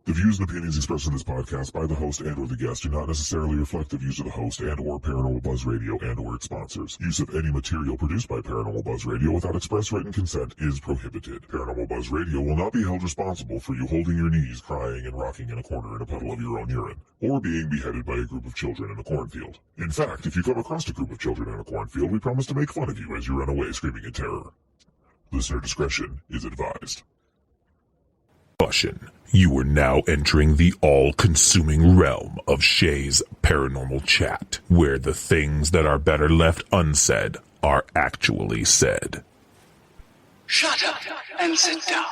The views and opinions expressed in this podcast by the host and or the guest do not necessarily reflect the views of the host and or Paranormal Buzz Radio and or its sponsors. Use of any material produced by Paranormal Buzz Radio without express written consent is prohibited. Paranormal Buzz Radio will not be held responsible for you holding your knees, crying, and rocking in a corner in a puddle of your own urine, or being beheaded by a group of children in a cornfield. In fact, if you come across a group of children in a cornfield, we promise to make fun of you as you run away screaming in terror. Listener discretion is advised. Caution. You are now entering the all-consuming realm of Shay's Paranormal Chat, where the things that are better left unsaid are actually said. Shut up and sit down.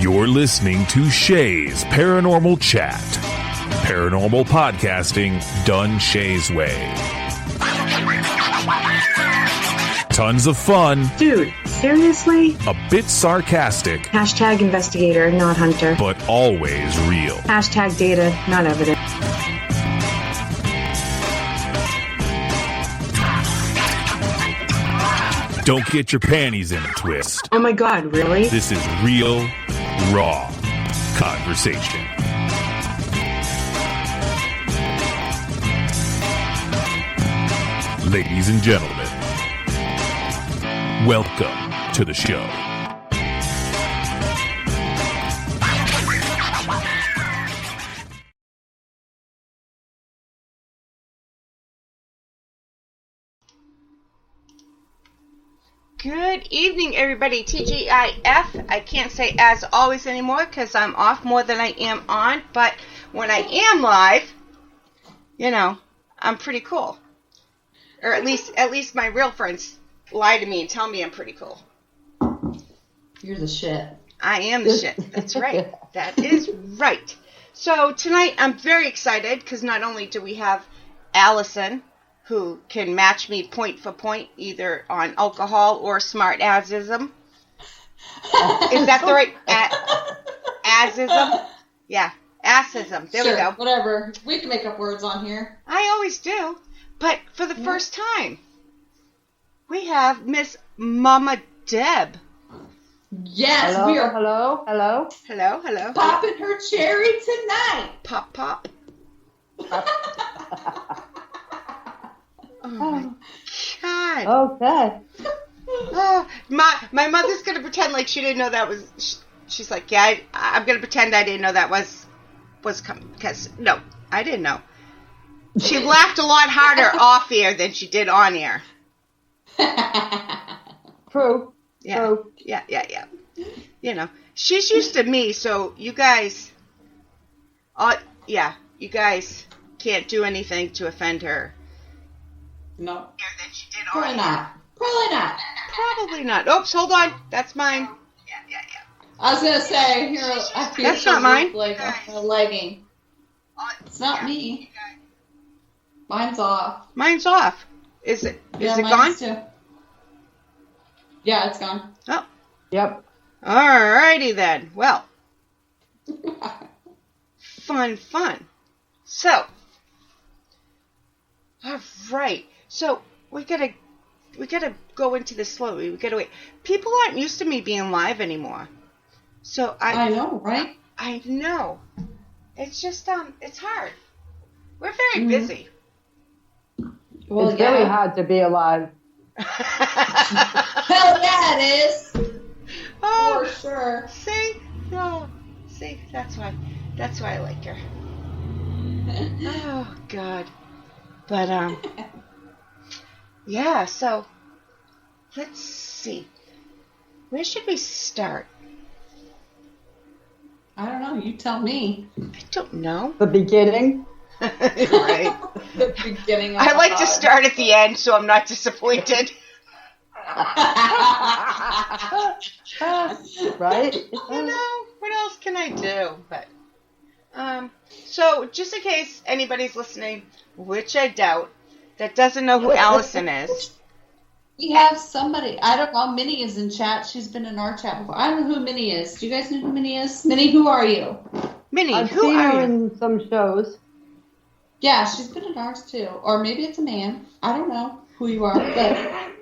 You're listening to Shay's Paranormal Chat. Paranormal podcasting done Shay's way. Tons of fun. Dude, seriously? A bit sarcastic. Hashtag investigator, not hunter. But always real. Hashtag data, not evidence. Don't get your panties in a twist. Oh my god, really? This is real, raw conversation. Ladies and gentlemen, welcome to the show. Good evening, everybody. TGIF. I can't say as always anymore because I'm off more than I am on, but when I am live, you know, I'm pretty cool. Or at least my real friends lie to me and tell me I'm pretty cool. You're the shit. I am the shit. That's right. That is right. So tonight I'm very excited because not only do we have Alison, who can match me point for point either on alcohol or smart-assism. Is that the right assism? Yeah, assism. There sure, we go. Whatever. We can make up words on here. I always do. But for the first time, we have Miss Mama Deb. Yes, hello, we are hello. Hello, hello. popping her cherry tonight. Pop, pop. Oh my God. Okay. Oh, my mother's gonna pretend like she didn't know that was. She's like, yeah, I'm gonna pretend I didn't know that was coming because no, I didn't know. She laughed a lot harder off air than she did on air. True. Yeah. True. Yeah. You know, she's used to me, so you guys, you guys can't do anything to offend her. No. Than she did Probably on not. air. Probably not. Probably not. Oops, hold on. That's mine. Yeah. I was gonna say, here, I feel That's not mine. Like a legging. It's not me. Mine's off. Mine's off. Is it gone? Mine's too. Yeah, it's gone. Oh. Yep. Alrighty then. Well. Fun. So. Alright. So, we gotta go into this slowly. We gotta wait. People aren't used to me being live anymore. So I know, right? I know. It's just, it's hard. We're very busy. Well, it's really hard to be alive. Hell yeah, it is. Oh, for sure. See, that's why I like her. Oh God, but yeah. So let's see. Where should we start? I don't know. You tell me. I don't know. The beginning. Right. The beginning. I like to start at the end, so I'm not disappointed. Right? You know, what else can I do? But so just in case anybody's listening, which I doubt, that doesn't know who Alison is. We have somebody. I don't know. Minnie is in chat. She's been in our chat before. I don't know who Minnie is. Do you guys know who Minnie is? Minnie, who are you? Minnie, I've who seen are her you? in some shows. Yeah, she's been in ours too. Or maybe it's a man. I don't know who you are. But I'm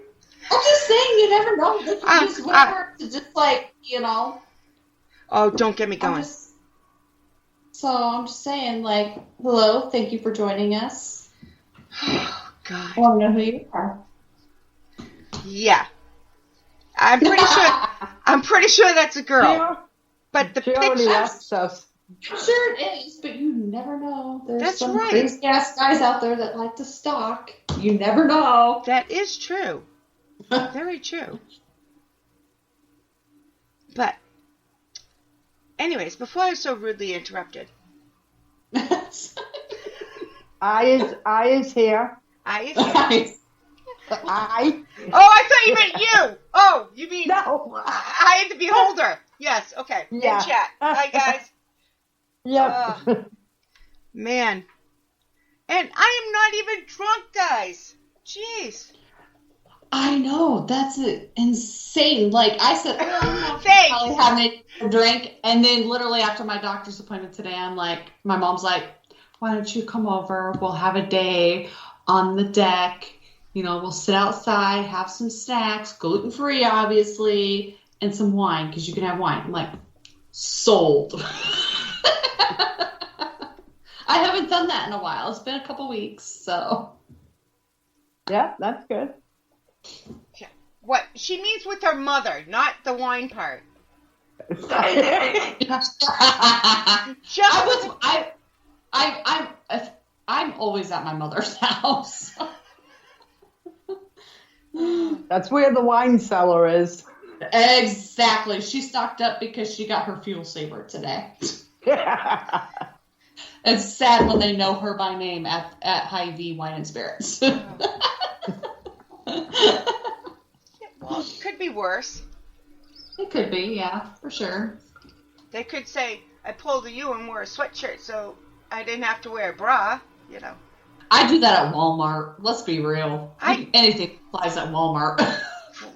just saying, you never know. They can use whatever to just like, Oh, don't get me going. I'm just saying, like, hello, thank you for joining us. Oh, God. I want to know who you are. Yeah. I'm pretty sure that's a girl. But the She already pictures... left us. I'm sure it is, but you never know. There's That's some right. crazy ass guys out there that like to stalk. You never know. That is true. Very true. But, anyways, before I was so rudely interrupted. I is here. I is here. I. Oh, I thought you meant you. Oh, you mean No. I am the beholder. Yes, okay. Yeah. In chat. Hi, guys. Yep. Man. And I am not even drunk, guys. Jeez. I know, that's insane. Like, I said, I'm not Thanks. probably having a drink, and then literally after my doctor's appointment today, I'm like, my mom's like, why don't you come over? We'll have a day on the deck. We'll sit outside, have some snacks, gluten-free, obviously, and some wine, because you can have wine. I'm like, sold. I haven't done that in a while. It's been a couple weeks, so. Yeah, that's good. Yeah. What? She means with her mother, not the wine part. I'm always at my mother's house. That's where the wine cellar is. Exactly. She stocked up because she got her fuel saver today. It's sad when they know her by name at Hy-Vee Wine and Spirits. Well, it could be worse. It could be, yeah, for sure. They could say, I pulled a U and wore a sweatshirt, so I didn't have to wear a bra, I do that at Walmart. Let's be real. Anything applies at Walmart.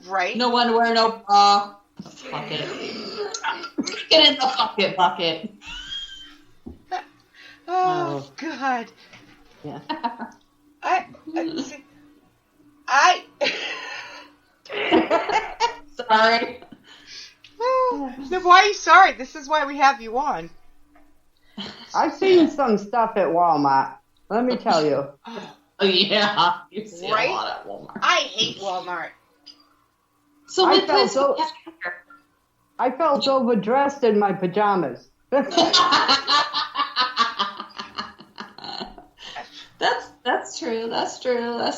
Right? No underwear, no bra. Fuck it. Get in the bucket. Oh, God. Yeah. Sorry. Then why are you sorry? This is why we have you on. I've seen some stuff at Walmart. Let me tell you. Oh, yeah. You see a lot at Walmart. I hate Walmart. So I felt overdressed in my pajamas. That's true. That's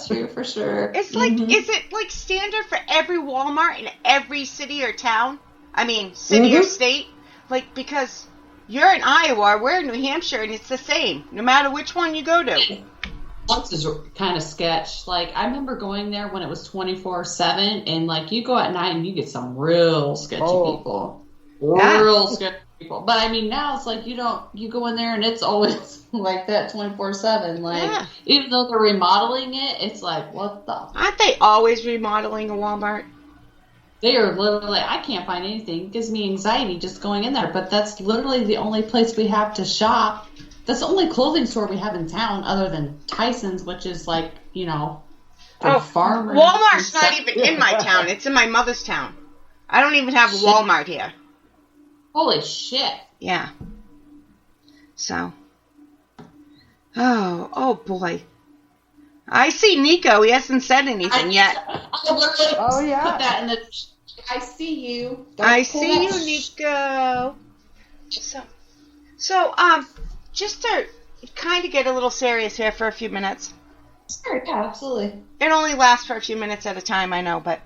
true for sure. It's like, is it like standard for every Walmart in every city or town? I mean, city or state? Like, because you're in Iowa, we're in New Hampshire, and it's the same, no matter which one you go to. Once is kind of sketch. Like, I remember going there when it was 24/7, and like you go at night and you get some real sketchy people. Real sketchy people. But I mean, now it's like you go in there and it's always like that 24/7. Like, even though they're remodeling it, it's like, what the? Aren't they always remodeling a Walmart? They are literally, I can't find anything. It gives me anxiety just going in there. But that's literally the only place we have to shop. That's the only clothing store we have in town other than Tyson's, which is like, farmers. Walmart's not even in my town. It's in my mother's town. I don't even have a Walmart here. Holy shit. Yeah. So. Oh boy. I see Nico. He hasn't said anything yet. I literally yeah. put that in the... I see you. I see you, Nico. So, just to kind of get a little serious here for a few minutes. Sure, yeah, absolutely. It only lasts for a few minutes at a time, I know, but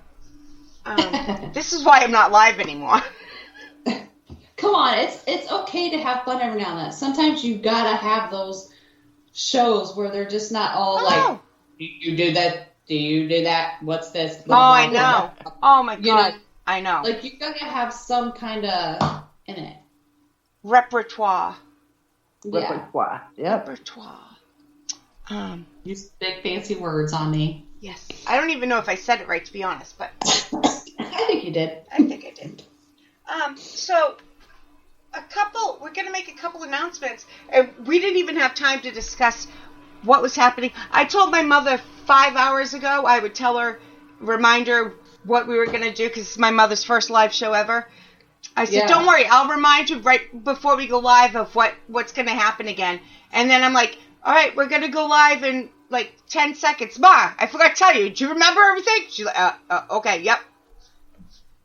this is why I'm not live anymore. Come on, it's okay to have fun every now and then. Sometimes you gotta have those shows where they're just not all like, do you do that? Do you do that? What's this? Oh, I know. Oh my God, I know. Like, you gotta have some kind of in it. Repertoire. Repertoire. Yep. Repertoire. Use big fancy words on me. Yes. I don't even know if I said it right, to be honest, but I think you did. I think I did. So we're going to make a couple announcements, and we didn't even have time to discuss what was happening. I told my mother 5 hours ago I would tell her, remind her what we were going to do, because it's my mother's first live show ever. I said, don't worry, I'll remind you right before we go live of what's going to happen again. And then I'm like, all right, we're going to go live in like 10 seconds. Ma, I forgot to tell you. Do you remember everything? She's like, okay, yep.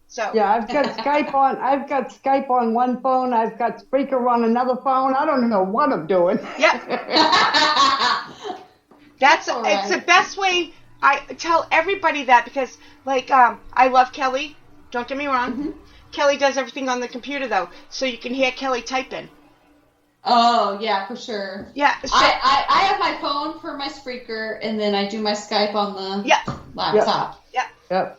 So yeah, I've got Skype on one phone. I've got speaker on another phone. I don't know what I'm doing. Yep. It's the best way. I tell everybody that because, like, I love Kelly. Don't get me wrong. Mm-hmm. Kelly does everything on the computer, though, so you can hear Kelly typing. Oh, yeah, for sure. Yeah. So, I have my phone for my speaker, and then I do my Skype on the laptop. Yep.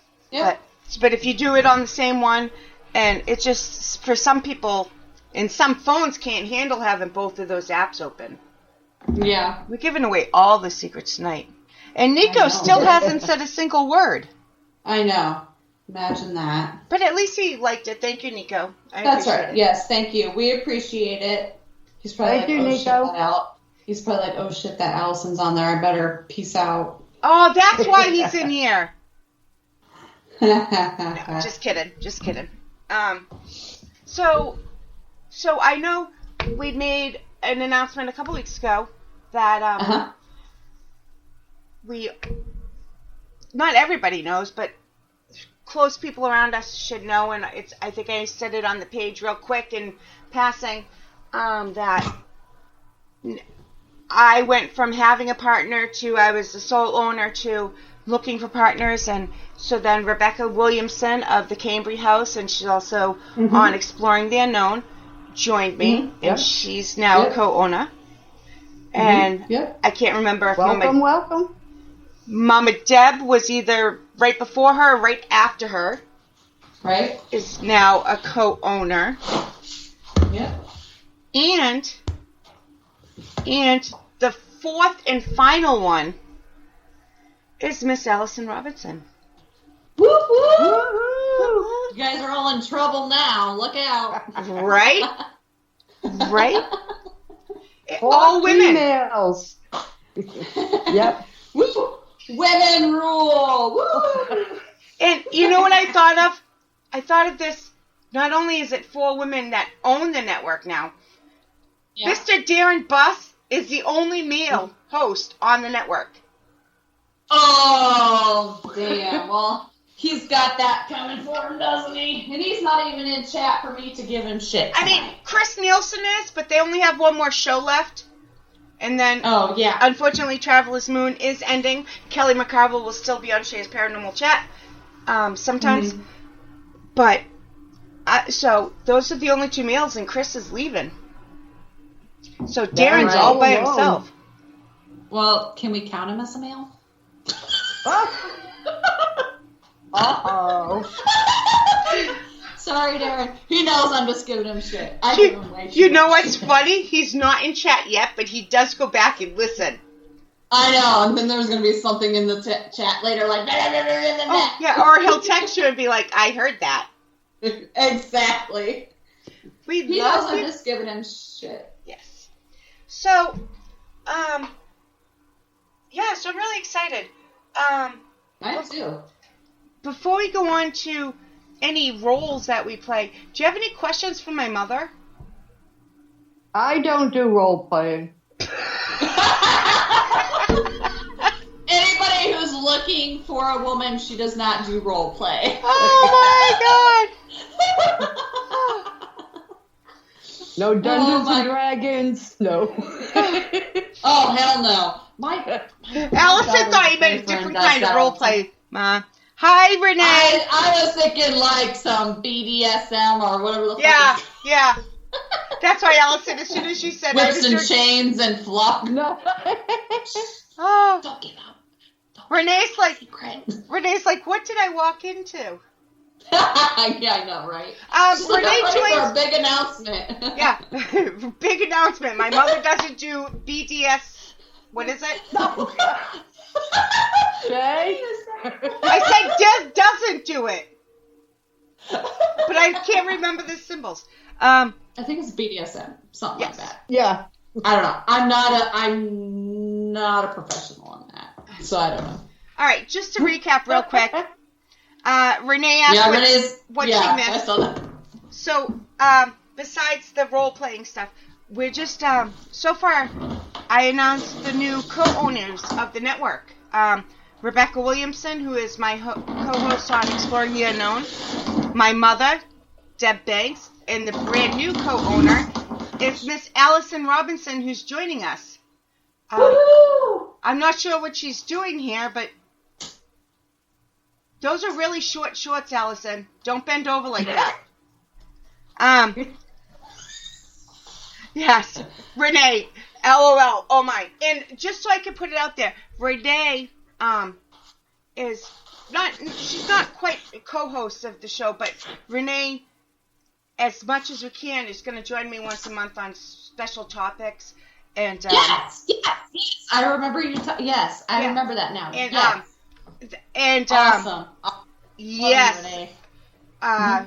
But if you do it on the same one, and it's just, for some people, and some phones can't handle having both of those apps open. Yeah. We're giving away all the secrets tonight. And Nico still hasn't said a single word. I know. Imagine that. But at least he liked it. Thank you, Nico. That's right. It. Yes, thank you. We appreciate it. He's probably Nico. Shit that out. He's probably like, oh shit, that Allison's on there. I better peace out. Oh, that's why he's in here. No, just kidding. So I know we made an announcement a couple weeks ago that not everybody knows, but close people around us should know, and I think I said it on the page real quick in passing, that I went from having a partner to I was the sole owner to looking for partners, and so then Rebecca Williamson of the Cambry House, and she's also on Exploring the Unknown, joined me, and she's now a co-owner. And I can't remember if welcome. Mama Deb was either right before her or right after her. Right. Is now a co-owner. Yeah. And the fourth and final one is Miss Alison Robinson. Woo woo! You guys are all in trouble now. Look out. Right? Right? All women. Females. Yep. Woo. Women rule. Woo. And you know what I thought of? I thought of this. Not only is it 4 women that own the network now, Mr. Darren Buss is the only male host on the network. Oh, damn. Well, he's got that coming for him, doesn't he? And he's not even in chat for me to give him shit tonight. I mean, Chris Nielsen is, but they only have one more show left. And then, unfortunately, Traveler's Moon is ending. Kelly McCarville will still be on Shay's Paranormal Chat sometimes. But, so, those are the only 2 males, and Chris is leaving. So Darren's all by himself. Well, can we count him as a male? Uh-oh. Sorry, Darren. He knows I'm just giving him shit. You know what's funny? He's not in chat yet, but he does go back and listen. I know, and then there's going to be something in the chat later like... Oh, yeah, or he'll text you and be like, I heard that. Exactly. He knows I'm just giving him shit. Yes. So, so I'm really excited. I too. Before we go on to any roles that we play, do you have any questions for my mother? I don't do role playing. Anybody who's looking for a woman, she does not do role play. Oh my god! No Dungeons and Dragons. No. Oh hell no! Allison thought you meant a different kind of role play, Ma. Hi, Renee. I was thinking like some BDSM or whatever the fuck. Yeah. That's why Allison, as soon as she said whips and chains and flop. No. Oh. Don't give up. Renee's like, what did I walk into? Yeah, I know, right? Renee joins for a big announcement. Yeah, big announcement. My mother doesn't do BDS. What is it? No. Shay? I said doesn't do it. But I can't remember the symbols. I think it's BDSM, something like that. Yeah. I don't know. I'm not a professional on that, so I don't know. All right, just to recap real quick. Renee asked what she missed. I saw that. So, besides the role-playing stuff, we're just, so far, I announced the new co-owners of the network. Rebecca Williamson, who is my co-host on Exploring the Unknown, my mother, Deb Banks, and the brand new co-owner is Miss Alison Robinson, who's joining us. I'm not sure what she's doing here, but those are really short shorts, Alison. Don't bend over like that. Yes, Renee, LOL, oh my. And just so I can put it out there, Renee she's not quite a co-host of the show, but Renee, as much as we can, is going to join me once a month on special topics. And yes. I remember you. Yes, I remember that now. And awesome. Yes.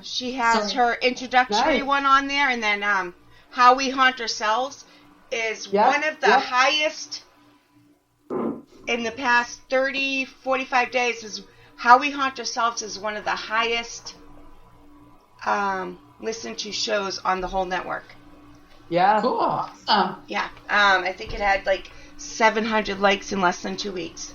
She has her introductory one on there, and then How We Haunt Ourselves is one of the highest in the past 45 days. Is How We Haunt Ourselves is one of the highest listened to shows on the whole network. Yeah. Cool. Awesome. Yeah. I think it had like 700 likes in less than 2 weeks.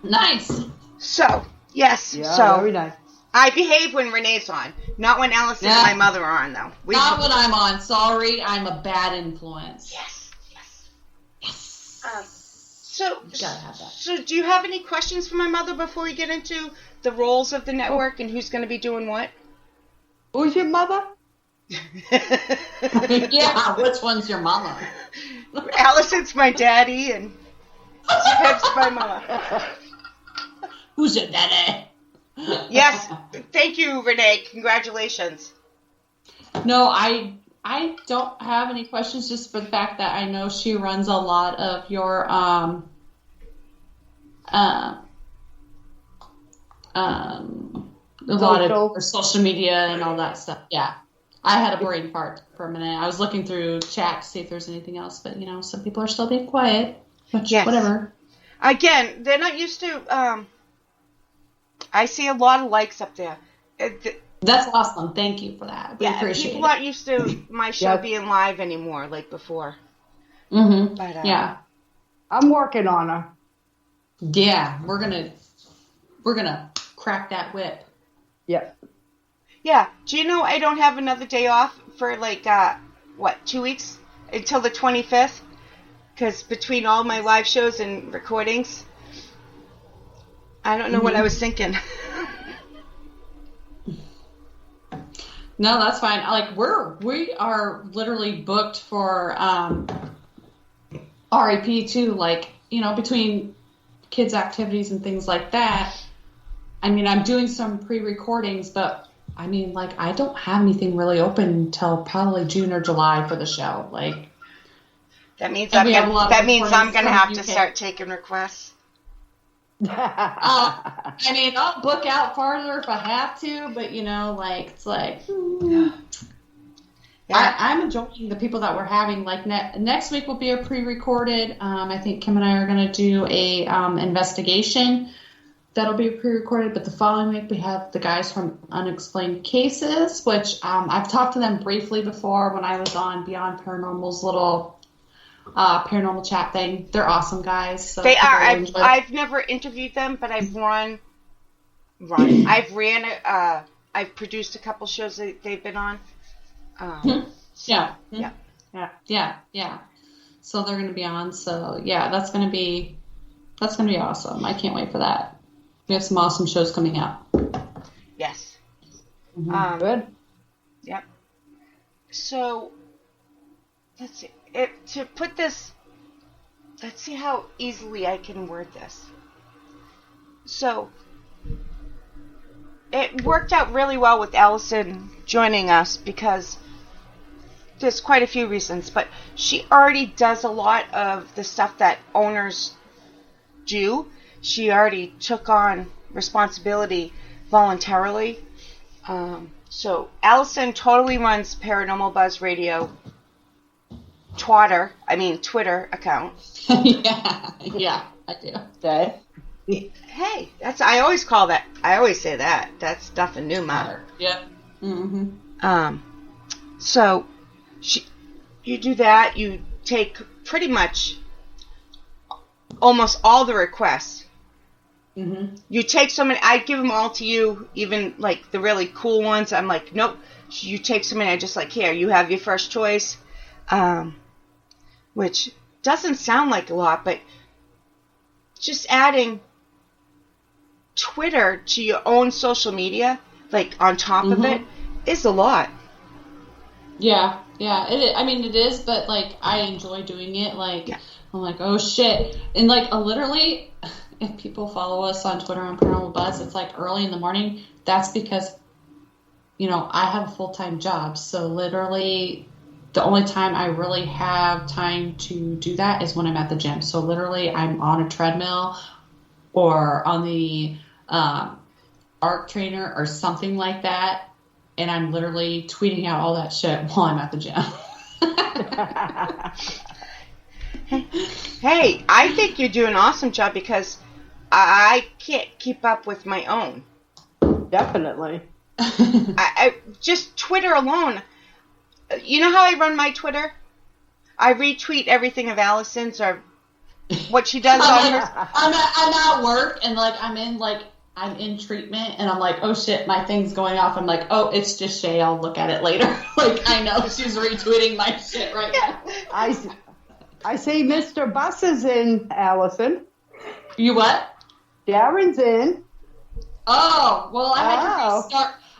Nice. So, yes. Yeah, very nice. I behave when Renee's on. Not when Alison and my mother are on, though. Not when I'm on. Sorry, I'm a bad influence. Yes. You gotta have that. So, do you have any questions for my mother before we get into the roles of the network and who's going to be doing what? Who's your mother? Yeah, which one's your mama? Allison's my daddy, and Deb's my mama. Who's your daddy? Yes, thank you, Renee. Congratulations. No, I don't have any questions, just for the fact that I know she runs a lot of your a lot of your social media and all that stuff. Yeah. I had a brain fart for a minute. I was looking through chat to see if there's anything else, but some people are still being quiet. Which, whatever. Again, they're not used to. I see a lot of likes up there. That's awesome. Thank you for that. We appreciate people aren't used to my show being live anymore, like before. Mm-hmm. But, yeah, I'm working on her. Yeah, we're gonna crack that whip. Yeah. Yeah. Do you know I don't have another day off for 2 weeks until the 25th? Because between all my live shows and recordings, I don't know what I was thinking. No, that's fine. We are literally booked for REP too. Between kids' activities and things like that. I mean, I'm doing some pre-recordings, but I mean, I don't have anything really open until probably June or July for the show. That means I'm gonna have to start taking requests. I mean, I'll book out farther if I have to, but it's I'm enjoying the people that we're having. Next week will be a pre-recorded. I think Kim and I are going to do a investigation that'll be pre-recorded, but the following week we have the guys from Unexplained Cases, which I've talked to them briefly before when I was on Beyond Paranormal's little paranormal chat thing. They're awesome guys. So they are. I've never interviewed them, but I've I've produced a couple shows that they've been on. Yeah. So they're going to be on. So yeah, that's going to be awesome. I can't wait for that. We have some awesome shows coming out. Yes. Mm-hmm. Good. Yep. So let's see. To put this, let's see how easily I can word this. So, it worked out really well with Alison joining us because there's quite a few reasons, but she already does a lot of the stuff that owners do. she already took on responsibility voluntarily. So Alison totally runs Paranormal Buzz Radio Twitter account. yeah, I do. Okay. Hey, I always say that. That's nothing new, Mother. Yep. Mm-hmm. So you do that. You take pretty much almost all the requests. Mm-hmm. You take so many. I give them all to you, even like the really cool ones. I'm like, nope. You take so many. I just like, here, you have your first choice, which doesn't sound like a lot, but just adding Twitter to your own social media, like on top of it, is a lot. Yeah. It is, but like I enjoy doing it. Like I'm like, oh shit, and like literally, if people follow us on Twitter on Paranormal Buzz, it's like early in the morning. That's because, I have a full-time job, so literally, the only time I really have time to do that is when I'm at the gym. So literally, I'm on a treadmill or on the arc trainer or something like that, and I'm literally tweeting out all that shit while I'm at the gym. Hey, I think you do an awesome job because I can't keep up with my own. Definitely. I just Twitter alone. You know how I run my Twitter? I retweet everything of Alison's or what she does on hers. I'm at work and like I'm in treatment and I'm like, oh shit, my thing's going off. I'm like, oh, it's just Shay. I'll look at it later. Like I know she's retweeting my shit right now. I see Mr. Bus is in, Allison. You what? Darren's in. Oh, well, I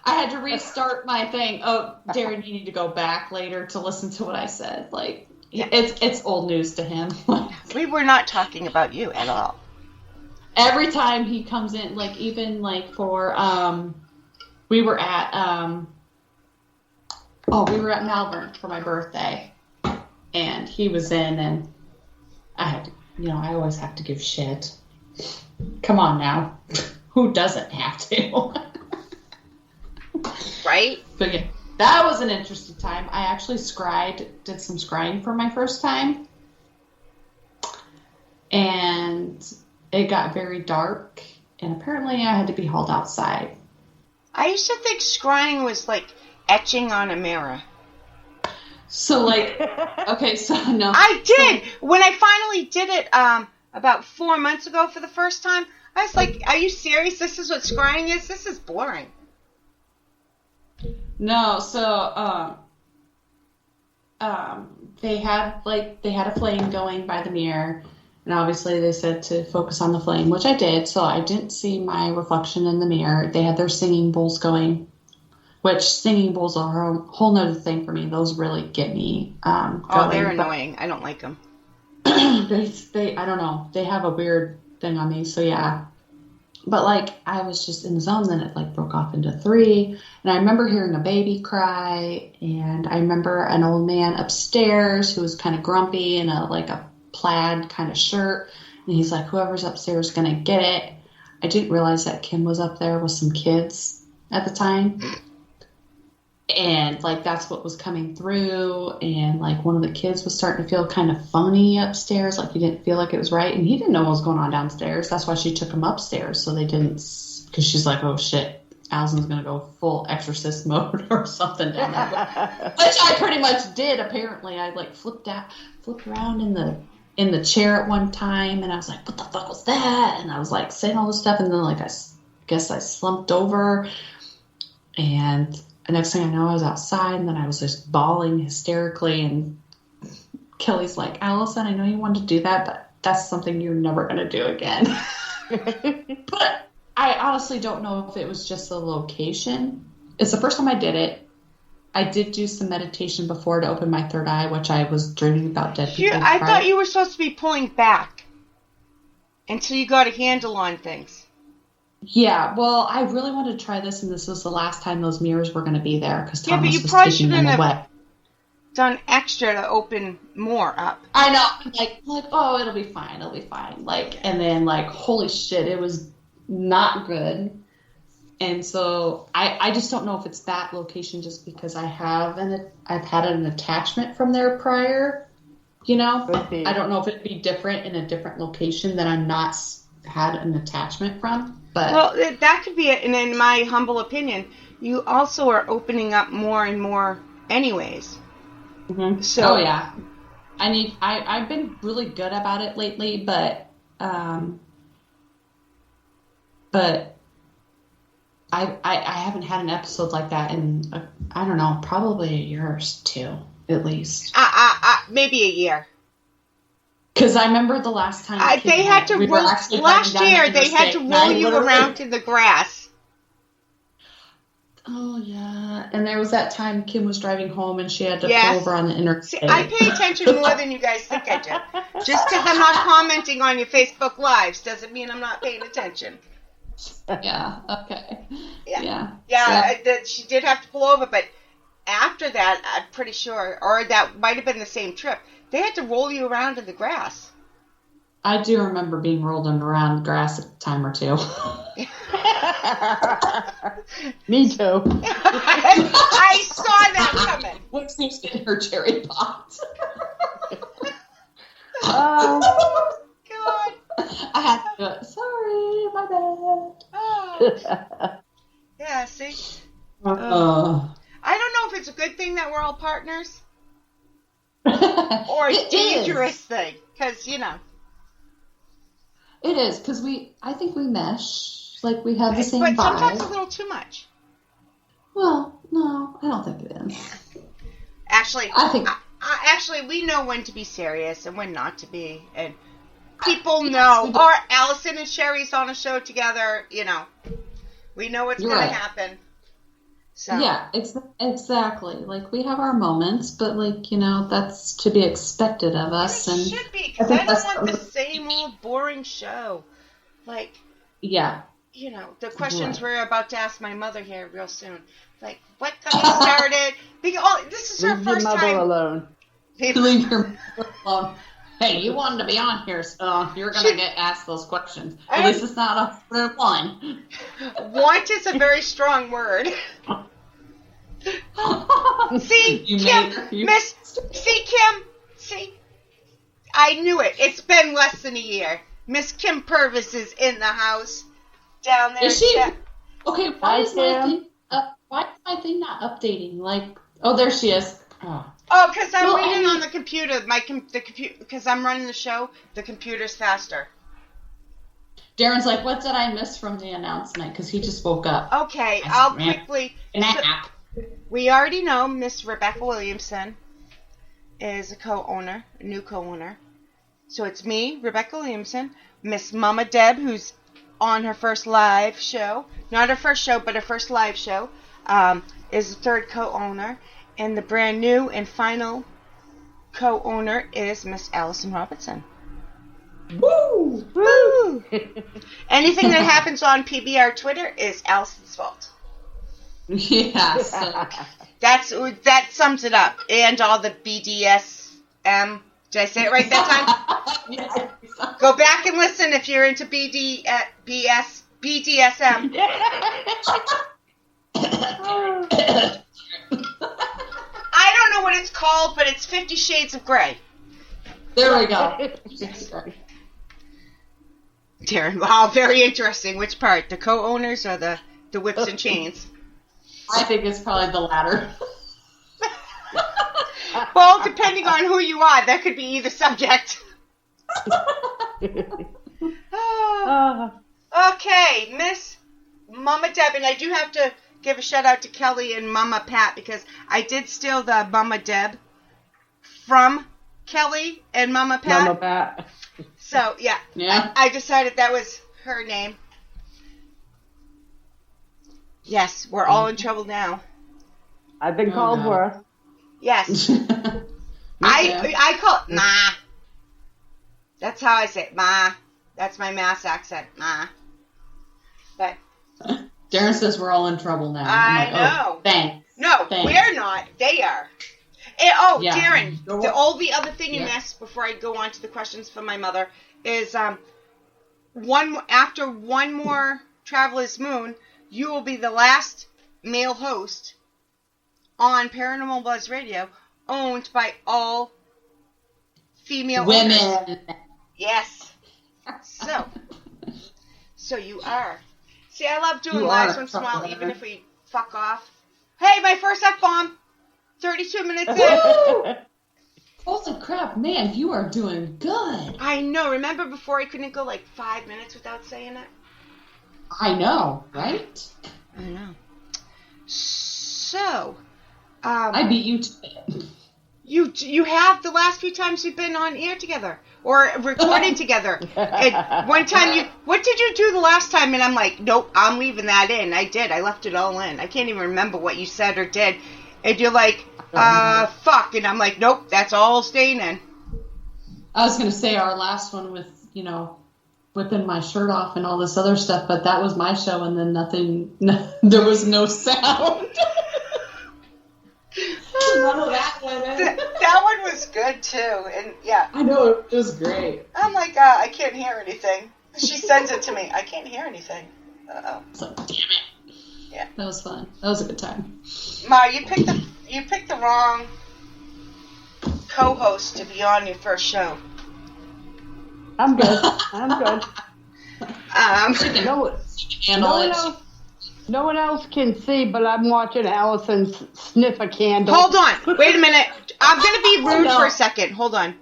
had to restart my thing. Oh, Darren, you need to go back later to listen to what I said. Like, it's old news to him. We were not talking about you at all. Every time he comes in, like, even, like, for, we were at Malvern for my birthday. And he was in, and I had to, I always have to give shit. Come on now. Who doesn't have to? Right? But yeah, that was an interesting time. I actually did some scrying for my first time. And it got very dark, and apparently I had to be hauled outside. I used to think scrying was like etching on a mirror. So, like, okay, so no. I did! When I finally did it about 4 months ago for the first time, I was like, are you serious? This is what scrying is? This is boring. No, so, they had a flame going by the mirror, and obviously they said to focus on the flame, which I did, so I didn't see my reflection in the mirror. They had their singing bowls going. Which singing bowls are a whole nother thing for me. Those really get me going. Oh, they're annoying. I don't like them. they I don't know. They have a weird thing on me. So yeah. But like I was just in the zone. Then it like broke off into 3. And I remember hearing a baby cry. And I remember an old man upstairs who was kind of grumpy in a plaid kind of shirt. And he's like, whoever's upstairs is going to get it. I didn't realize that Kim was up there with some kids at the time. And, like, that's what was coming through. And, like, one of the kids was starting to feel kind of phony upstairs. Like, he didn't feel like it was right. And he didn't know what was going on downstairs. That's why she took him upstairs. So they didn't, because she's like, oh, shit, Allison's going to go full exorcist mode or something down there. Which I pretty much did, apparently. I, like, flipped around in the chair at one time. And I was like, what the fuck was that? And I was, like, saying all this stuff. And then, like, I guess I slumped over. And the next thing I know, I was outside, and then I was just bawling hysterically, and Kelly's like, Allison, I know you wanted to do that, but that's something you're never going to do again. But I honestly don't know if it was just the location. It's the first time I did it. I did do some meditation before to open my third eye, which I was dreaming about dead people. I thought you were supposed to be pulling back until you got a handle on things. Yeah, well, I really wanted to try this, and this was the last time those mirrors were going to be there because Thomas but you was probably taking them away. done extra to open more up. I know, like, oh, it'll be fine, like, and then, like, holy shit, it was not good. And so I just don't know if it's that location just because I've had an attachment from there prior, you know? I don't know if it'd be different in a different location that I'm not had an attachment from. But well, that could be it. And in my humble opinion, you also are opening up more and more anyways. Mm-hmm. So, oh, yeah. I've been really good about it lately, but I haven't had an episode like that in, I don't know, probably a year or two, at least. Maybe a year. Because I remember the last time they had to roll, last year they had to roll you around in the grass. Oh, yeah. And there was that time Kim was driving home and she had to pull over on the interstate. See, I pay attention more than you guys think I do. Just because I'm not commenting on your Facebook Lives doesn't mean I'm not paying attention. Yeah, okay. Yeah, she did have to pull over, but after that, I'm pretty sure, or that might have been the same trip, they had to roll you around in the grass. I do remember being rolled around grass a time or two. Me too. I saw that coming. What seems in her cherry pot? Oh, God. I had to do it. Sorry, my bad. Oh. Yeah, see? I don't know if it's a good thing that we're all partners or a dangerous thing, because, you know. It is, because I think we mesh. Like, we have the same vibe. But sometimes a little too much. Well, no, I don't think it is. Actually, actually, we know when to be serious and when not to be, and people know. Or Allison and Sherry's on a show together, you know. We know what's going to happen. So. Yeah, exactly. Like, we have our moments, but, like, you know, that's to be expected of us. It should be, because I don't want the same old boring show. Like, yeah. You know, the questions we're about to ask my mother here real soon. Like, what got you started? This is her first time. Leave your mother alone. Leave your mother alone. Hey, you wanted to be on here, so you're going to get asked those questions. At least it's not a one. Want is a very strong word. See, Kim, I knew it. It's been less than a year. Miss Kim Purvis is in the house down there. Is she? Okay, why is my thing not updating? Like, oh, there she is. Oh, because I'm reading on the computer. Because I'm running the show, the computer's faster. Darren's like, what did I miss from the announcement? Because he just woke up. Okay, I'll quickly. We already know Miss Rebecca Williamson is a new co-owner. So it's me, Rebecca Williamson, Miss Mama Deb, who's on her first live show. Not her first show, but her first live show, is the third co-owner. And the brand new and final co-owner is Miss Alison Robertson. Woo! Woo! Anything that happens on PBR Twitter is Alison's fault. Yeah. So. That sums it up. And all the BDSM. Did I say it right that time? Yeah. Go back and listen if you're into BDSM. I don't know what it's called, but it's 50 Shades of Grey. There we go. Darren, wow, very interesting. Which part? The co-owners or the whips and chains? I think it's probably the latter. Well, depending on who you are, that could be either subject. Okay, Miss Mama Deb, and I do have to give a shout out to Kelly and Mama Pat because I did steal the Mama Deb from Kelly and Mama Pat. Mama Pat. So, yeah. I decided that was her name. Yes, we're all in trouble now. I've been called worse. Yes. I call it Ma. That's how I say it, Ma. That's my Mass accent, Ma. But Darren says we're all in trouble now. I know. Oh, thanks. No, we're not. They are. Darren, the other thing you missed before I go on to the questions from my mother is after one more Traveler's Moon, you will be the last male host on Paranormal Buzz Radio owned by all female women. owners. Yes. So you are. See, I love doing lives once in a while, even if we fuck off. Hey, my first F-bomb. 32 minutes in. Holy crap, man, you are doing good. I know. Remember before I couldn't go like 5 minutes without saying it? I know, right? I know. So, I beat you to it. You have the last few times we've been on air together or recorded together. And one time what did you do the last time? And I'm like, nope, I'm leaving that in. I did. I left it all in. I can't even remember what you said or did. And you're like, fuck. And I'm like, nope, that's all staying in. I was going to say our last one with, whipping my shirt off and all this other stuff, but that was my show and then there was no sound. None of that went in. That one was good too. And yeah. I know, it was great. I'm like, I can't hear anything. She sends it to me. I can't hear anything. Uh-oh. So, damn it. Yeah. That was fun. That was a good time. Ma, you picked the wrong co-host to be on your first show. I'm good. No one else can see, but I'm watching Allison sniff a candle. Hold on. Wait a minute. I'm going to be rude for a second. Hold on.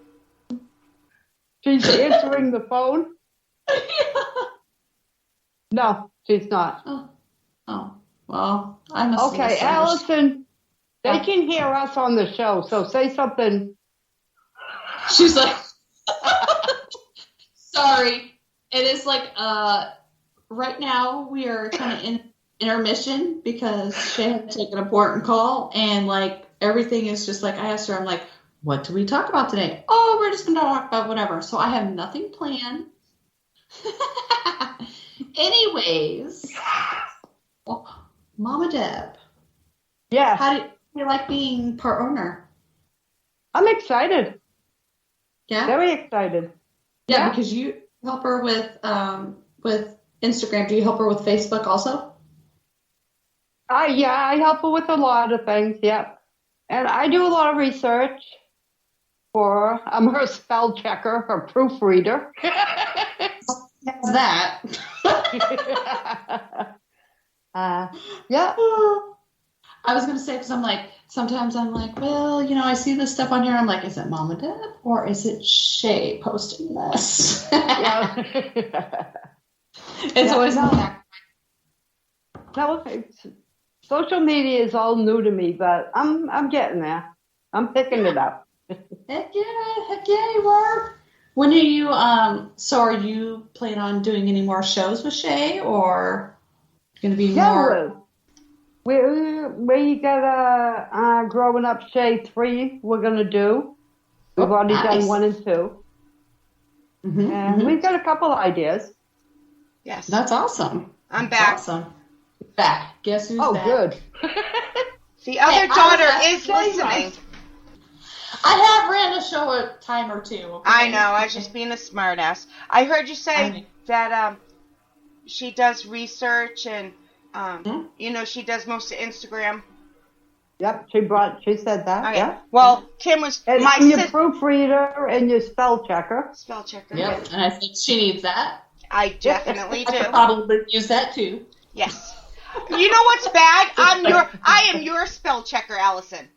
She's answering the phone? No, she's not. Oh. Well, I must Okay, Allison, they can hear us on the show, so say something. She's like, sorry. It is like, right now we are kind of in intermission because Shay had to take an important call, and like everything is just like, I asked her, I'm like, what do we talk about today? Oh, we're just going to talk about whatever. So I have nothing planned. Anyways, Mama Deb. Yeah. How do you like being part owner? I'm excited. Yeah? Very excited. Yeah, because you help her with Instagram. Do you help her with Facebook also? I help her with a lot of things, yeah. And I do a lot of research for her. I'm her spell checker, her proofreader. How's that? Yeah. I was going to say, because I'm like, sometimes I'm like, well, I see this stuff on here. I'm like, is it Mama Deb or is it Shay posting this? It's always no, social media is all new to me, but I'm getting there. I'm picking it up. Heck yeah, you are. When are you, so are you planning on doing any more shows with Shay, or going to be more? We got a Growing Up Shay 3 we're going to do. We've already done 1 and 2. Mm-hmm, and we've got a couple ideas. Yes. That's awesome. I'm back. Awesome. Back. Guess who's back? Oh, good. The other daughter is listening. I have ran a show a time or two. Okay? I know. I was just being a smartass. I heard you say that she does research and she does most of Instagram. Yep, she said that. Okay. Yeah. Well, Kim was and your proofreader and your spell checker. Spell checker. Yep. Yes. And I think she needs that. I definitely do. I could probably use that too. Yes. You know what's bad? I am your spell checker, Allison.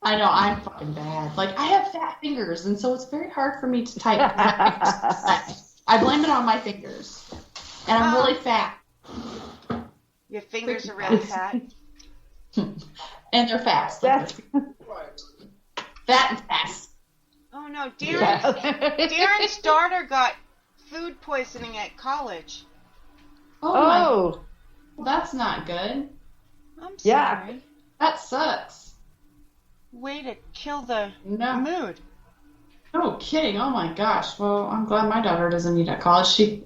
I know, I'm fucking bad. Like, I have fat fingers, and so it's very hard for me to type. I blame it on my fingers. And I'm really fat. Your fingers are really fat. And they're fast. Fat and fast. Oh, no. Darren's daughter got food poisoning at college. Oh. That's not good. I'm sorry. Yeah. That sucks. Way to kill the mood. No kidding. Oh my gosh. Well, I'm glad my daughter doesn't eat at college. She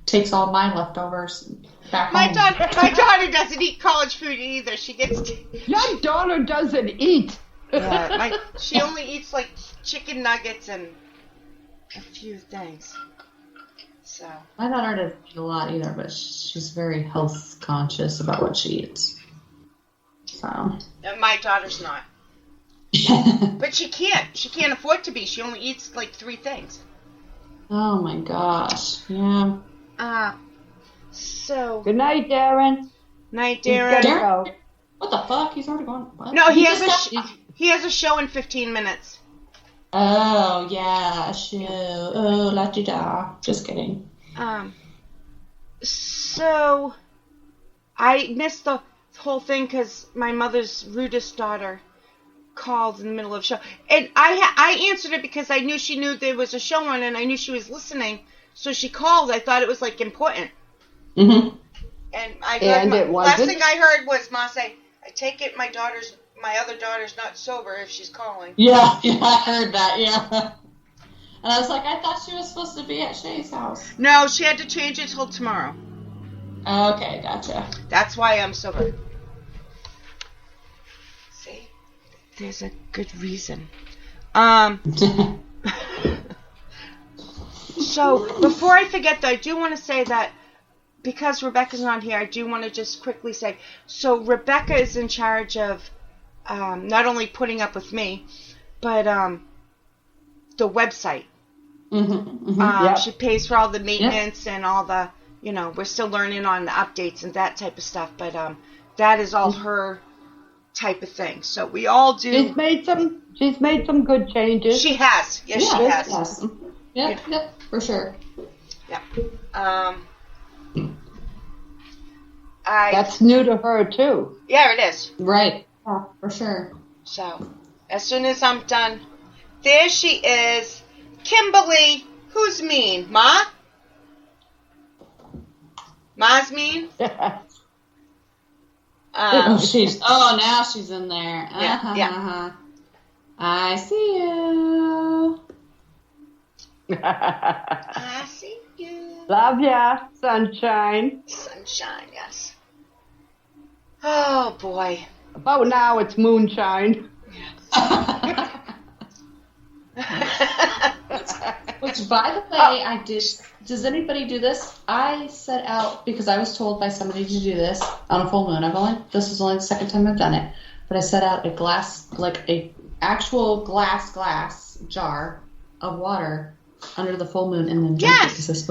takes all my leftovers back home. My daughter doesn't eat college food either. She gets... Your daughter doesn't eat. Yeah, she only eats like chicken nuggets and a few things. So my daughter doesn't eat a lot either, but she's very health conscious about what she eats. So my daughter's not. But she can't. She can't afford to be. She only eats like 3 things. Oh my gosh. Yeah. So. Good night, Darren. Night, Darren. What the fuck? He's already gone. What? No, he has a show in 15 minutes. Oh yeah, a show. Oh la di da. Just kidding. So I missed the whole thing because my mother's rudest daughter called in the middle of the show, and I answered it because I knew she knew there was a show on, and I knew she was listening, so she called. I thought it was like important. Mm-hmm. And I heard it wasn't? last thing I heard was Ma say, "I take it my other daughter's not sober if she's calling." Yeah, I heard that. Yeah. And I was like, I thought she was supposed to be at Shay's house. No, she had to change it till tomorrow. Okay, gotcha. That's why I'm sober. See? There's a good reason. So, before I forget though, I do want to say that because Rebecca's not here, I do want to just quickly say, so Rebecca is in charge of not only putting up with me, but the website. Mm-hmm, mm-hmm. She pays for all the maintenance and all the, we're still learning on the updates and that type of stuff, but that is all her type of thing. So we all do. She's made some good changes. She has. Yes, she has. Yes. Yep, for sure. Yeah. That's new to her too. Yeah, it is. Right. Yeah, for sure. So, as soon as I'm done, there she is. Kimberly, who's mean? Ma? Ma's mean? Now she's in there. Yeah. I see you. I see you. Love ya, sunshine. Sunshine, yes. Oh, boy. Oh, now it's moonshine. Which, by the way, does anybody do this? I set out, because I was told by somebody to do this on a full moon. This is only the second time I've done it, but I set out a actual glass jar of water under the full moon and then drank it. Because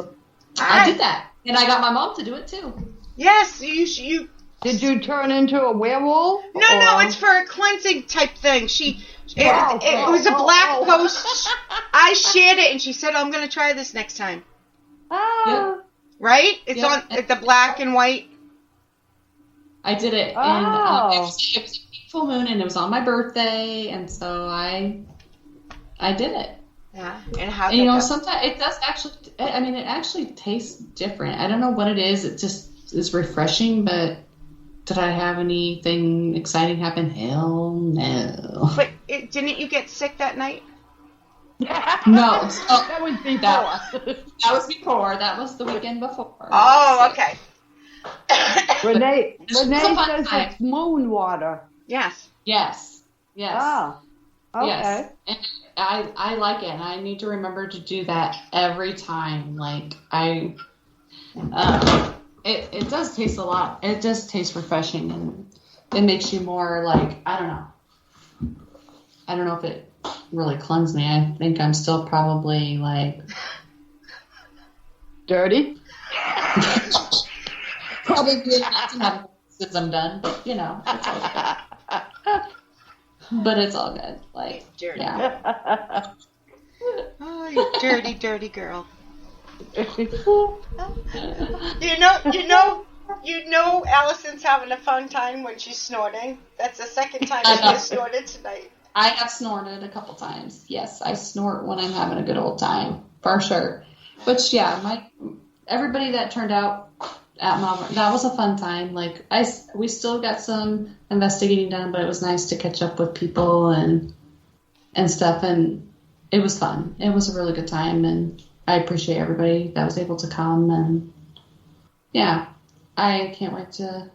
I did that. And I got my mom to do it too. Yes, you. Did you turn into a werewolf? No, it's for a cleansing type thing. It was a black post. I shared it, and she said, I'm going to try this next time. Yep. Right? It's on the black and white. I did it, and it was a full moon, and it was on my birthday, and so I did it. Yeah, and how? And sometimes it does actually. I mean, it actually tastes different. I don't know what it is. It just is refreshing, but. Did I have anything exciting happen? Hell no. But didn't you get sick that night? No. That was before. That was before. That was the weekend before. Oh, okay. Renee says it's moon water. Yes. Oh, okay. Yes. And I like it, and I need to remember to do that every time. It does taste a lot. It does taste refreshing, and it makes you more I don't know. I don't know if it really cleansed me. I think I'm still probably dirty. Probably since I'm done, but it's all good. But it's all good. Dirty. Yeah. Oh, you dirty, dirty girl. You know Allison's having a fun time when she's snorting. That's the second time she has snorted tonight. I have snorted a couple times. Yes, I snort when I'm having a good old time, for sure. But yeah, everybody that turned out at Mama, that was a fun time. We still got some investigating done, but it was nice to catch up with people and stuff, and it was fun. It was a really good time, and I appreciate everybody that was able to come, and yeah, I can't wait to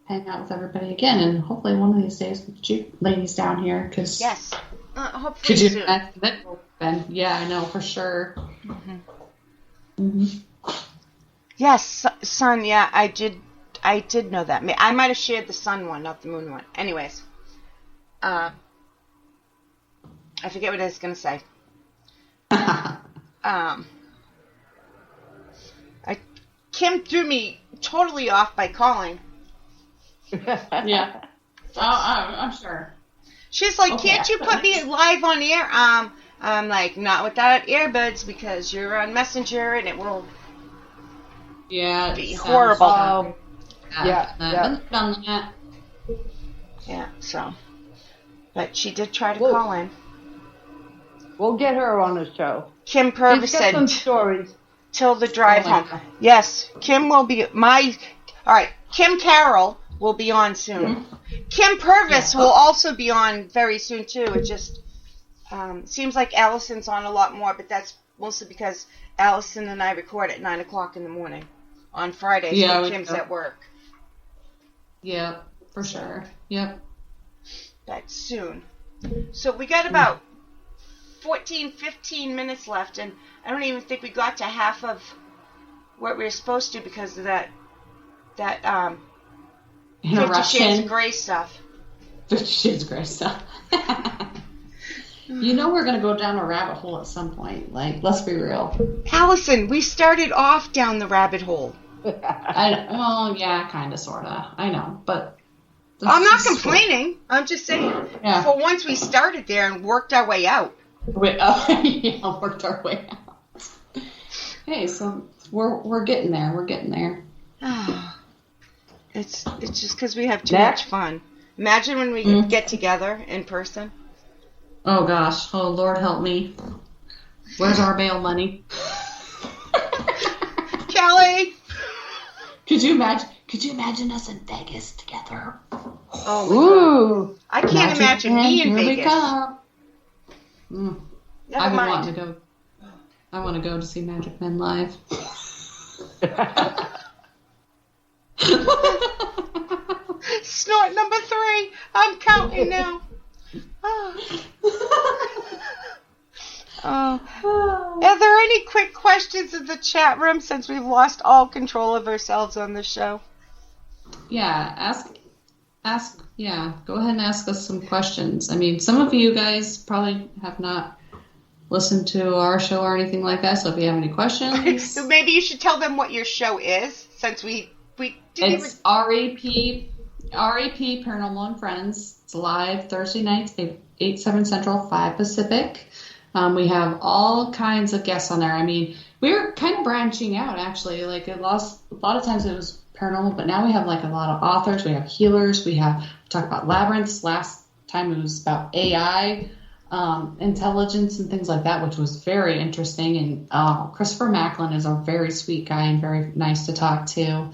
hang out with everybody again, and hopefully one of these days get you ladies down here. Cause yes, hopefully could you soon. Yeah, I know for sure. Yes, sun. Yeah, I did know that. I might have shared the sun one, not the moon one. Anyways, I forget what I was gonna say. Kim threw me totally off by calling. Yeah. I'm sure. She's like, Okay. can't you put me live on air? I'm like, not without earbuds because you're on Messenger and it will be horrible. Done that. Yeah, so. But she did try to call in. We'll get her on the show. Kim Purvis She's got some said, stories. till the drive Oh my home. God. Yes, Kim will be alright, Kim Carroll will be on soon. Kim Purvis will also be on very soon too. It just seems like Allison's on a lot more, but that's mostly because Allison and I record at 9 o'clock in the morning on Fridays when Kim's at work. Yeah, for sure. Yep. But soon. So we got about 15 minutes left, and I don't even think we got to half of what we were supposed to because of that 50 Shades of Grey stuff. 50 Shades of Grey stuff. You know we're going to go down a rabbit hole at some point. Like, let's be real. Allison, we started off down the rabbit hole. Well, yeah, kind of, sort of. I know, but... I'm not complaining. I'm just saying, Yeah. for once we started there and worked our way out. Worked our way out. Hey, so we're getting there. We're getting there. It's just because we have too much fun. Imagine when we get together in person. Oh gosh. Oh Lord, help me. Where's our bail money? Kelly. Could you imagine us in Vegas together? Oh my God. I can't imagine me in Here Vegas. we come. Never mind. Want to go. I want to go to see Magic Men live. Snort number 3. I'm counting now. Are there any quick questions in the chat room since we've lost all control of ourselves on the show? Yeah, ask. Yeah, go ahead and ask us some questions. I mean, some of you guys probably have not listened to our show or anything like that. So if you have any questions, So maybe you should tell them what your show is, since we didn't it's RAP Paranormal and Friends. It's live Thursday nights, 8/7 Central, 5 Pacific. We have all kinds of guests on there. I mean, we were kind of branching out actually. Like a lot of times it was paranormal, but now we have like a lot of authors. We have healers. We talk about labyrinths. Last time it was about AI, intelligence and things like that, which was very interesting. And Christopher Macklin is a very sweet guy and very nice to talk to.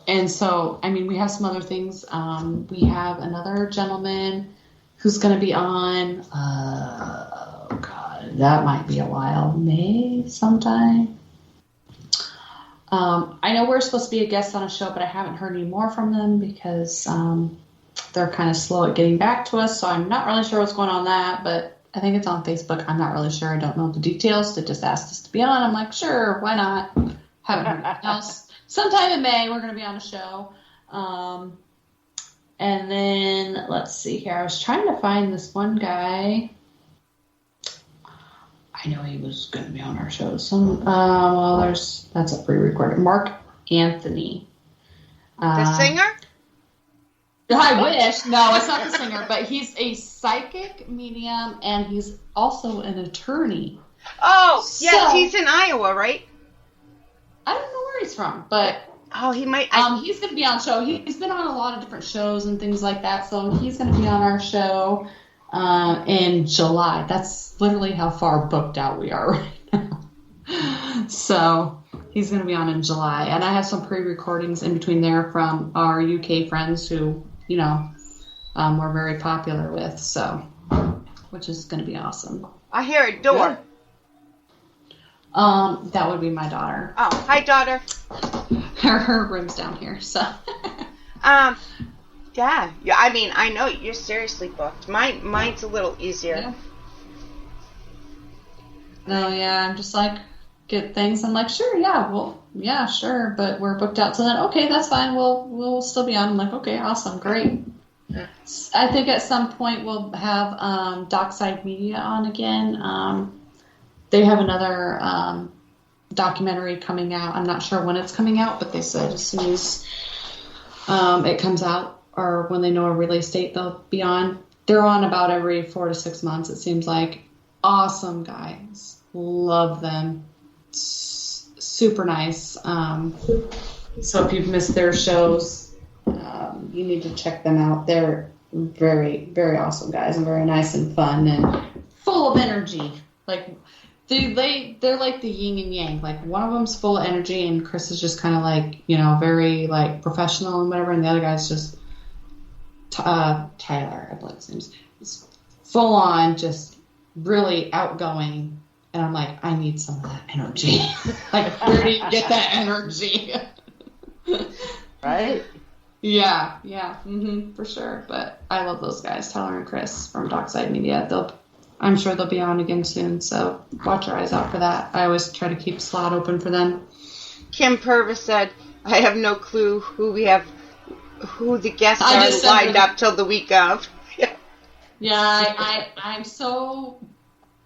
And so, I mean, we have some other things. We have another gentleman who's going to be on, oh God, that might be a while, May sometime. I know we're supposed to be a guest on a show, but I haven't heard any more from them because they're kind of slow at getting back to us, so I'm not really sure what's going on that, but I think it's on Facebook. I'm not really sure. I don't know the details. They just asked us to be on. I'm like, sure, why not? Haven't heard anything else. Sometime in May, we're going to be on a show. And then, let's see here. I was trying to find this one guy. I know he was going to be on our show. That's a pre-recorded. Mark Anthony. The singer? I wish. No, it's not the singer, but he's a psychic medium, and he's also an attorney. Oh, yes, he's in Iowa, right? I don't know where he's from, but he might. He's going to be on the show. He's been on a lot of different shows and things like that, so he's going to be on our show in July. That's literally how far booked out we are right now. So he's going to be on in July, and I have some pre-recordings in between there from our UK friends who, we're very popular with, so which is going to be awesome. I hear a door. That would be my daughter. Oh, hi, daughter. Her room's down here, so. Yeah. I mean, I know you're seriously booked. Mine's a little easier. Yeah. No, yeah, I'm just like, get things. I'm like, sure, yeah, well, yeah, sure, but we're booked out till then. Okay, that's fine. We'll still be on. I'm like, okay, awesome, great. I think at some point we'll have Dockside Media on again. They have another documentary coming out. I'm not sure when it's coming out, but they said as soon as it comes out or when they know a release date, they'll be on. They're on about every 4 to 6 months, it seems like. Awesome guys. Love them. Super nice. So if you've missed their shows, you need to check them out. They're very, very awesome guys and very nice and fun and full of energy. Like they're like the yin and yang. Like one of them's full of energy and Chris is just kind of like, very like professional and whatever. And the other guy's just Tyler, I believe his name's. He's full on, just really outgoing. And I'm like, I need some of that energy. Like, where do you get that energy? Right? Yeah, for sure. But I love those guys, Tyler and Chris from Dockside Media. I'm sure they'll be on again soon, so watch your eyes out for that. I always try to keep a slot open for them. Kim Purvis said, I have no clue who the guests are lined up till the week of. Yeah, I'm so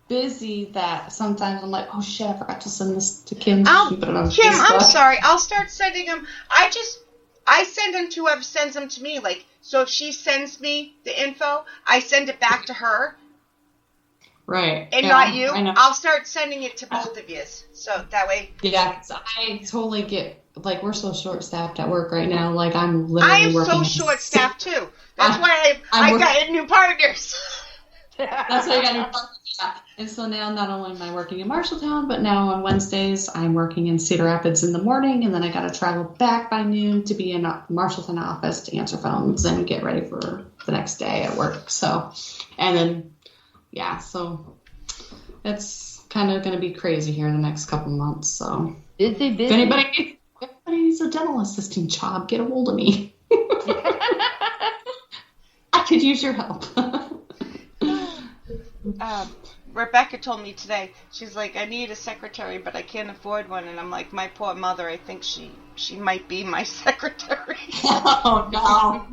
busy that sometimes I'm like, oh shit, I forgot to send this to Kim. Kim, I'm sorry. I'll start sending them. I send them to whoever sends them to me. Like, so if she sends me the info, I send it back to her. Right. And not you. I'll start sending it to both of you. So that way. Yeah, I totally get, like, we're so short-staffed at work right now. Like, I'm literally working. I am so short-staffed, too. That's why I got new partners. That's why I got new partners. Yeah. And so now not only am I working in Marshalltown, but now on Wednesdays I'm working in Cedar Rapids in the morning, and then I got to travel back by noon to be in Marshalltown office to answer phones and get ready for the next day at work. So, and then, yeah, so it's kind of going to be crazy here in the next couple months. So, busy. If anybody needs a dental assisting job, get a hold of me. I could use your help. Rebecca told me today, she's like, I need a secretary, but I can't afford one. And I'm like, my poor mother, I think she might be my secretary. Oh, no.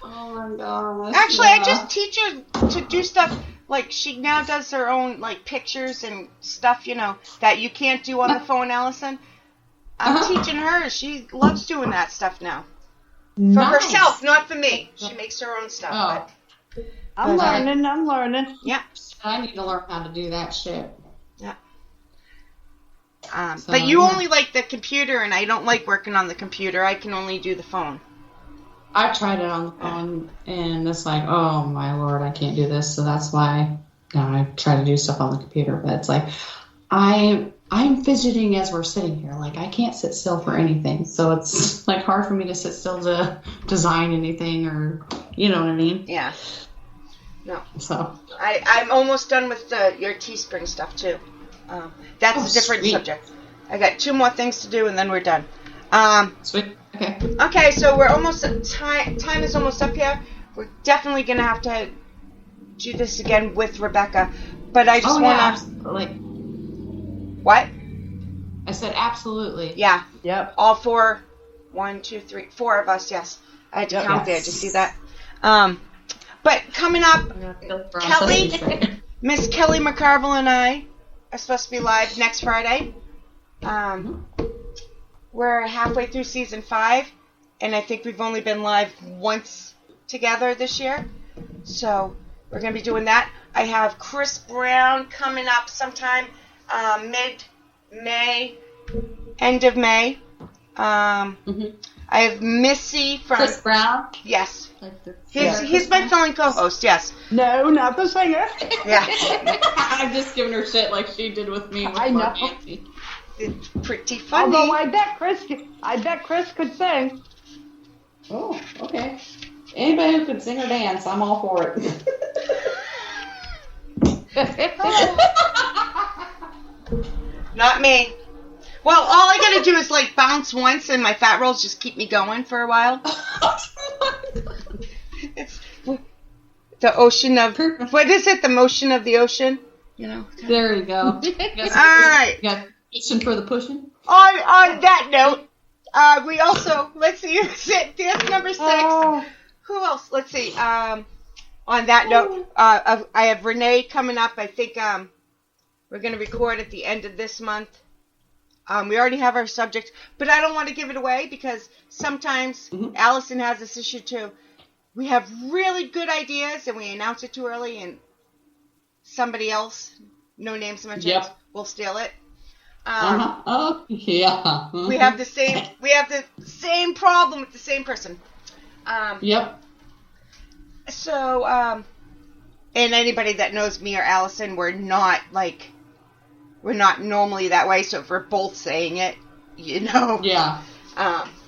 Oh, my God. Actually, I just teach her to do stuff. Like, she now does her own, like, pictures and stuff, that you can't do on the phone, Allison. I'm teaching her. She loves doing that stuff now. For herself, not for me. She makes her own stuff. Oh. But I'm learning. Yeah. I need to learn how to do that shit. Yeah. But you only like the computer, and I don't like working on the computer. I can only do the phone. I tried it on the phone, and it's like, oh, my Lord, I can't do this. So that's why I try to do stuff on the computer. But it's like, I'm fidgeting as we're sitting here. Like, I can't sit still for anything. So it's, like, hard for me to sit still to design anything or, you know what I mean? Yeah. No. So I'm almost done with your Teespring stuff, too. That's a different subject. I got 2 more things to do, and then we're done. Sweet. Okay. Okay, so we're almost time is almost up here. We're definitely going to have to do this again with Rebecca. But I just want to... What? I said absolutely. Yeah. Yep. All 4. 1, 2, 3, 4 of us, yes. I had to count there. Did you see that? But coming up, Miss Kelly McCarville and I are supposed to be live next Friday. We're halfway through season 5, and I think we've only been live once together this year. So we're going to be doing that. I have Chris Brown coming up sometime mid-May, end of May. I have Missy from... Chris Brown? Yes. He's my filling co-host, yes. No, not the singer. Yeah. I'm just giving her shit like she did with me. I know. Nancy. It's pretty funny. Although I bet Chris could sing. Oh, okay. Anybody who could sing or dance, I'm all for it. Not me. Well, all I gotta do is like bounce once, and my fat rolls just keep me going for a while. It's the ocean of what is it? The motion of the ocean. You know. There you go. All right. You got pushing for the pushing. On that note, we also let's see. Dance number 6. Oh. Who else? Let's see. On that note, I have Renee coming up. I think we're going to record at the end of this month. We already have our subject, but I don't want to give it away because sometimes Allison has this issue too. We have really good ideas and we announce it too early, and somebody else, no names mentioned, will steal it. Oh, yeah. We have the same problem with the same person. So, and anybody that knows me or Allison, we're not normally that way. So if we're both saying it, you know. Yeah.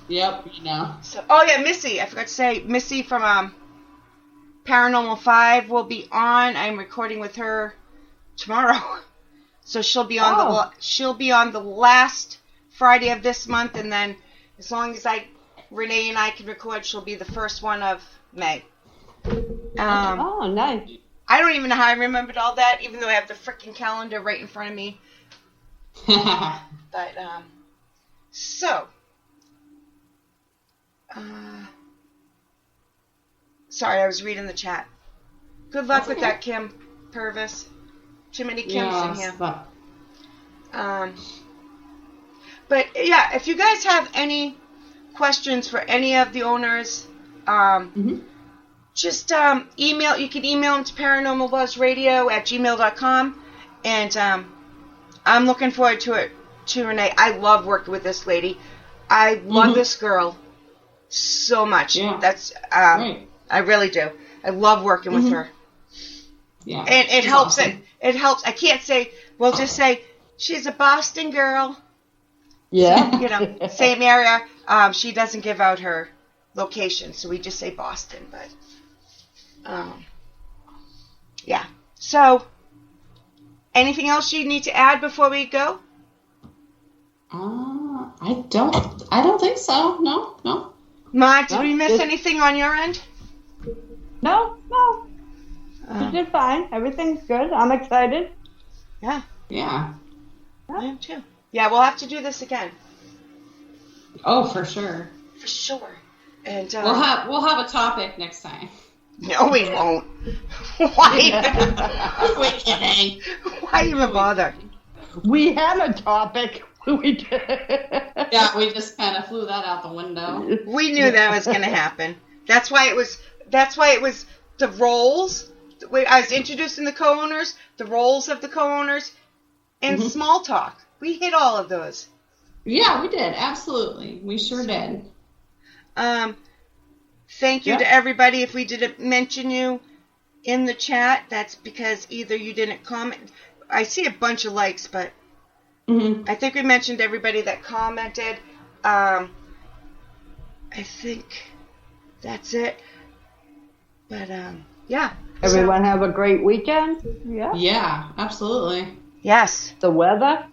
Yep. You know. So, Missy. I forgot to say, Missy from Paranormal 5 will be on. I'm recording with her tomorrow, so she'll be on the last Friday of this month, and then as long as Renee and I can record, she'll be the first one of May. Nice. I don't even know how I remembered all that, even though I have the freaking calendar right in front of me. But, so. Sorry, I was reading the chat. Good luck with that, Kim Purvis. Too many Kims in here. But, yeah, if you guys have any questions for any of the owners, just email. You can email them to paranormalbuzzradio@gmail.com, and I'm looking forward to it too, Renee. I love working with this lady. I love this girl so much. Yeah. That's right. I really do. I love working with her. Yeah, and it helps. Awesome. It helps. I can't say. We'll just say she's a Boston girl. Yeah. You know, same area. She doesn't give out her location, so we just say Boston. But yeah. So, anything else you need to add before we go? I don't think so. No. Ma, did we miss anything on your end? No. You did fine. Everything's good. I'm excited. Yeah. Yeah. I am too. Yeah, we'll have to do this again. Oh, for sure. For sure. And we'll have a topic next time. No, we won't. Why? We're kidding. Why even bother? We had a topic. We did. Yeah, we just kind of flew that out the window. We knew that was going to happen. That's why it was the roles. I was introducing the co-owners, the roles of the co-owners, and small talk. We hit all of those. Yeah, we did. Absolutely. We sure did. Thank you to everybody. If we didn't mention you in the chat, that's because either you didn't comment. I see a bunch of likes, but I think we mentioned everybody that commented. I think that's it. But, yeah. Everyone have a great weekend. Yeah. Yeah, absolutely. Yes. The weather.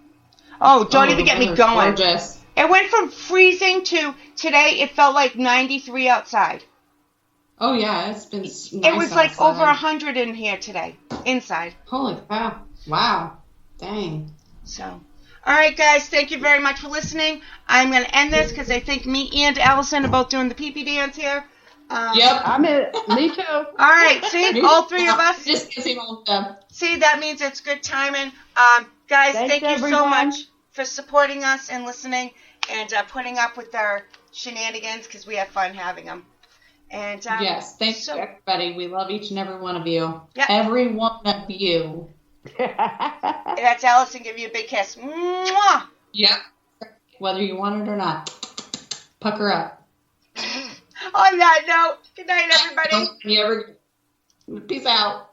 Oh, don't even get me going. Gorgeous. It went from freezing to today. It felt like 93 outside. Oh yeah, it's been nice. It was like outside. over 100 in here today, inside. Holy cow! Wow, dang. So, all right, guys, thank you very much for listening. I'm going to end this because I think me and Allison are both doing the pee-pee dance here. Yep. I'm in. Me too. All right, see, all three of us. Just kissing all of them. See, that means it's good timing. Guys, Thanks, thank you so everyone. much for supporting us and listening and putting up with our shenanigans because we have fun having them. And yes, thanks to everybody. We love each and every one of you. Yep. Every one of you. That's Allison. Give you a big kiss. Mwah! Yep. Whether you want it or not. Pucker up. On that note, good night, everybody. Peace out.